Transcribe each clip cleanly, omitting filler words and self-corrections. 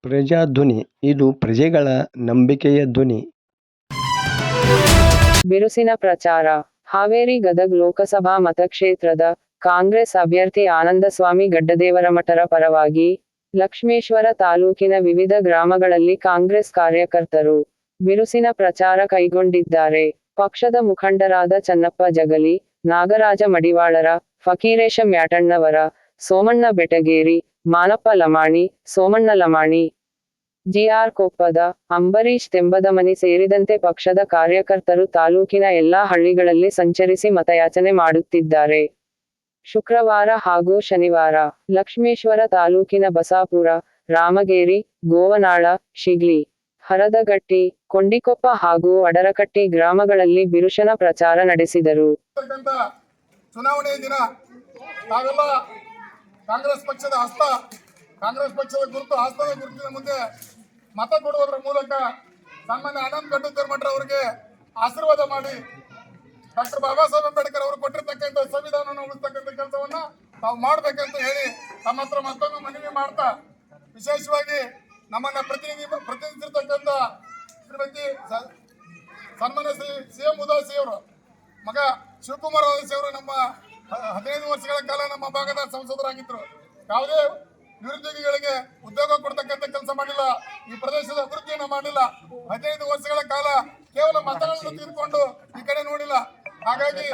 ಪ್ರಜಾಧ್ವನಿ ಇದು ಪ್ರಜೆಗಳ ನಂಬಿಕೆಯ ಧ್ವನಿ. ಬಿರುಸಿನ ಪ್ರಚಾರ. ಹಾವೇರಿ ಗದಗ್ ಲೋಕಸಭಾ ಮತಕ್ಷೇತ್ರದ ಕಾಂಗ್ರೆಸ್ ಅಭ್ಯರ್ಥಿ ಆನಂದಸ್ವಾಮಿ ಗಡ್ಡದೇವರಮಠರ ಪರವಾಗಿ ಲಕ್ಷ್ಮೇಶ್ವರ ತಾಲೂಕಿನ ವಿವಿಧ ಗ್ರಾಮಗಳಲ್ಲಿ ಕಾಂಗ್ರೆಸ್ ಕಾರ್ಯಕರ್ತರು ಬಿರುಸಿನ ಪ್ರಚಾರ ಕೈಗೊಂಡಿದ್ದಾರೆ. ಪಕ್ಷದ ಮುಖಂಡರಾದ ಚನ್ನಪ್ಪ ಜಗಲಿ, ನಾಗರಾಜ ಮಡಿವಾಳರ, ಫಕೀರೇಶ ಮ್ಯಾಟಣ್ಣವರ, ಸೋಮಣ್ಣ ಬೆಟಗೇರಿ, ಮಾನಪ್ಪ ಲಮಾಣಿ, ಸೋಮಣ್ಣ ಲಮಾಣಿ, ಜಿಆರ್ ಕೊಪ್ಪದ, ಅಂಬರೀಶ್ ತೆಂಬದಮನಿ ಸೇರಿದಂತೆ ಪಕ್ಷದ ಕಾರ್ಯಕರ್ತರು ತಾಲೂಕಿನ ಎಲ್ಲಾ ಹಳ್ಳಿಗಳಲ್ಲಿ ಸಂಚರಿಸಿ ಮತಯಾಚನೆ ಮಾಡುತ್ತಿದ್ದಾರೆ. ಶುಕ್ರವಾರ ಹಾಗೂ ಶನಿವಾರ ಲಕ್ಷ್ಮೇಶ್ವರ ತಾಲೂಕಿನ ಬಸಾಪುರ, ರಾಮಗೇರಿ, ಗೋವನಾಳ, ಶಿಗ್ಲಿ, ಹರದಗಟ್ಟಿ, ಕೊಂಡಿಕೊಪ್ಪ ಹಾಗೂ ಅಡರಕಟ್ಟಿ ಗ್ರಾಮಗಳಲ್ಲಿ ಬಿರುಸಿನ ಪ್ರಚಾರ ನಡೆಸಿದರು. ಚುನಾವಣೆ ದಿನ ತಾವೆಲ್ಲ ಕಾಂಗ್ರೆಸ್ ಪಕ್ಷದ ಕಾಂಗ್ರೆಸ್ ಪಕ್ಷದ ಹಸ್ತದ ಗುರುತಿನ ಮುಂದೆ ಮತ ಕೊಡುವುದರ ಮೂಲಕ ಸನ್ಮಾನ್ಯ ಆನಂದ್ ಗಡ್ಡದೇವರಮಠ ಅವರಿಗೆ ಆಶೀರ್ವಾದ ಮಾಡಿ ಡಾಕ್ಟರ್ ಬಾಬಾ ಸಾಹೇಬ್ ಅಂಬೇಡ್ಕರ್ ಅವರು ಕೊಟ್ಟಿರ್ತಕ್ಕಂಥ ಸಂವಿಧಾನವನ್ನು ಉಳಿಸ್ತಕ್ಕಂಥ ಕೆಲಸವನ್ನ ತಾವು ಮಾಡ್ಬೇಕಂತ ಹೇಳಿ ತಮ್ಮ ಹತ್ರ ಮತ್ತೊಂದು ಮನವಿ ಮಾಡ್ತಾ, ವಿಶೇಷವಾಗಿ ನಮ್ಮನ್ನ ಪ್ರತಿನಿಧಿಸಿರ್ತಕ್ಕಂಥ ಶ್ರೀಮತಿ ಸನ್ಮಾನ್ಯ CM ಉದಾಸಿ ಅವರು ಮಗ ಶಿವಕುಮಾರ್ ಉದಾಸಿ ಅವರು ನಮ್ಮ 15 ವರ್ಷಗಳ ಕಾಲ ನಮ್ಮ ಭಾಗದ ಸಂಸದರಾಗಿದ್ದರು. ಯಾವುದೇ ನಿರುದ್ಯೋಗಿಗಳಿಗೆ ಉದ್ಯೋಗ ಕೊಡ್ತಕ್ಕಂಥ ಕೆಲಸ ಮಾಡಿಲ್ಲ, ಈ ಪ್ರದೇಶದ ಅಭಿವೃದ್ಧಿಯನ್ನು ಮಾಡಿಲ್ಲ. 15 ವರ್ಷಗಳ ಕಾಲ ಕೇವಲ ಮತಗಳನ್ನು ತೆಗೆದುಕೊಂಡು ಈ ಕಡೆ ನೋಡಿಲ್ಲ. ಹಾಗಾಗಿ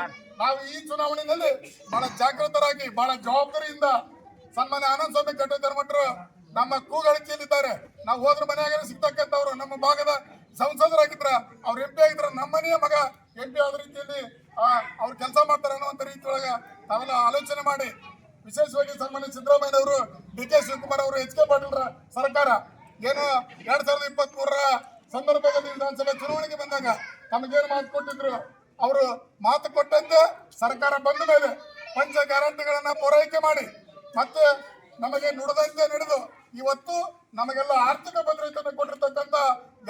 ನಾವು ಈ ಚುನಾವಣೆಯಲ್ಲಿ ಬಹಳ ಜಾಗೃತರಾಗಿ ಬಹಳ ಜವಾಬ್ದಾರಿಯಿಂದ ಸನ್ಮಾನ್ಯ ಆನಂದಸ್ವಾಮಿ ಗಡ್ಡದೇವರಮಠರು ನಮ್ಮ ಕೂಗಳಿಕೆಯಲ್ಲಿದ್ದಾರೆ. ನಾವು ಹೋದ್ರ ಮನೆಯಾಗ ಸಿಗ್ತಕ್ಕಂಥವ್ರು ನಮ್ಮ ಭಾಗದ ಸಂಸದರಾಗಿದ್ರ, ಅವ್ರು MP ಆಗಿದ್ರ, ನಮ್ಮ ಮನೆಯ ಮಗ MP ಆದ ರೀತಿಯಲ್ಲಿ ಅವ್ರು ಕೆಲಸ ಮಾಡ್ತಾರೆ ಅನ್ನುವಂಥ ರೀತಿಯೊಳಗೆ ನಾವೆಲ್ಲ ಆಲೋಚನೆ ಮಾಡಿ, ವಿಶೇಷವಾಗಿ ಸನ್ಮಾನ್ಯ ಸಿದ್ದರಾಮಯ್ಯನವರು, DK ಶಿವಕುಮಾರ್ ಅವರು, HK ಪಾಟೀಲ್ರ ಸರ್ಕಾರ ಏನು 2023ರ ಸಂದರ್ಭದಲ್ಲಿ ವಿಧಾನಸಭೆ ಚುನಾವಣೆಗೆ ಬಂದಾಗ ತಮಗೇನು ಮಾತು ಕೊಟ್ಟಿದ್ರು, ಅವರು ಮಾತು ಕೊಟ್ಟಂತೆ ಸರ್ಕಾರ ಬಂದ ಮೇಲೆ ಪಂಚ ಗ್ಯಾರಂಟಿಗಳನ್ನ ಪೂರೈಕೆ ಮಾಡಿ ಮತ್ತೆ ನಮಗೆ ನುಡಿದಂತೆ ನಡೆದು ಇವತ್ತು ನಮಗೆಲ್ಲ ಆರ್ಥಿಕ ಭದ್ರತೆಯನ್ನು ಕೊಟ್ಟಿರ್ತಕ್ಕಂಥ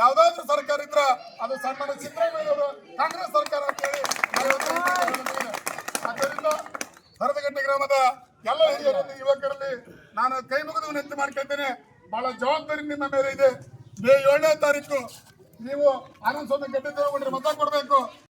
ಯಾವ್ದಾದ್ರು ಸರ್ಕಾರ ಇದ್ರ ಅದು ಸನ್ಮಾನ್ಯ ಸಿದ್ದರಾಮಯ್ಯವರು ಕಾಂಗ್ರೆಸ್ ಸರ್ಕಾರ ಅಂತ ಹೇಳಿ ಆದ್ದರಿಂದ ಹರದಗಟ್ಟಿ ಗ್ರಾಮದ ಎಲ್ಲ ಹಿರಿಯರಲ್ಲಿ, ಯುವಕರಲ್ಲಿ ನಾನು ಕೈ ಮುಗಿದು ವಿನಂತಿ ಮಾಡ್ಕೊಳ್ತೇನೆ. ಬಹಳ ಜವಾಬ್ದಾರಿ ನಿಮ್ಮ ಮೇಲೆ ಇದೆ. May 7ನೇ ತಾರೀಕು ನೀವು ಆನಂದಸ್ವಾಮಿ ಗಡ್ಡದೇವರಮಠರಿಗೆ ಮತ ಕೊಡಬೇಕು.